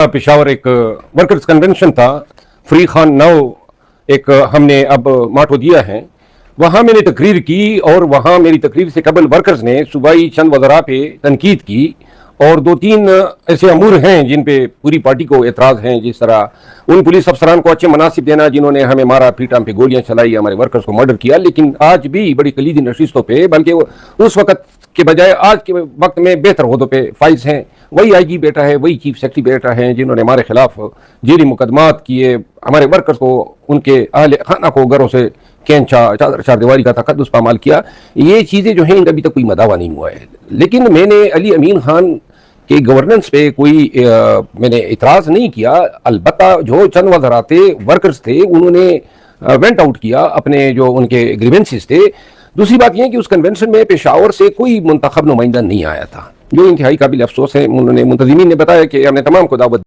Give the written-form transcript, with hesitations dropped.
पेशावर एक workers convention था, free Khan नाव एक हमने अब माठो दिया है, वहाँ मैंने तकरीर की और वहाँ मेरी तकरीर से कबल वर्कर्स ने सूबाई चंद वज़रा पे तनकीद की और दो तीन ऐसे अमूर हैं जिन पे पूरी पार्टी को एतराज़ हैं, जिस तरह उन पुलिस अफसरान को अच्छे मनासिब देना जिन्होंने हमें मारा पीटा, हम पे गोलियां चलाई, हमारे वर्कर्स को मर्डर किया। लेकिन आज भी बड़ी कलीदी नशिस्तों पे, बल्कि उस वक्त के बजाय आज के वक्त में बेहतर ओहदों पे फाइज हैं। वही आईजी बेटा है, वही चीफ सेक्रेटरी बेटा है जिन्होंने हमारे खिलाफ जेरी मुकदमात किए, हमारे वर्कर्स को, उनके अहले खाना को घरों से कैंचा, चार दीवारी का तकद्दुस पामाल किया। ये चीज़ें जो हैं इनका अभी तक कोई मदावा नहीं हुआ है। लेकिन मैंने अली अमीन खान के गवर्नेंस पे कोई मैंने इतराज़ नहीं किया। अलबत्ता जो चंद वज़रा थे, वर्कर्स थे, उन्होंने वेंट आउट किया अपने जो उनके ग्रीवेंसेस थे। दूसरी बात यह कि उस कन्वेंशन में पेशावर से कोई मुंतखब नुमाइंदा नहीं आया था, जो इंतहाई काबिल अफसोस है। उन्होंने मुंतज़मीन ने बताया कि हमने तमाम को दावत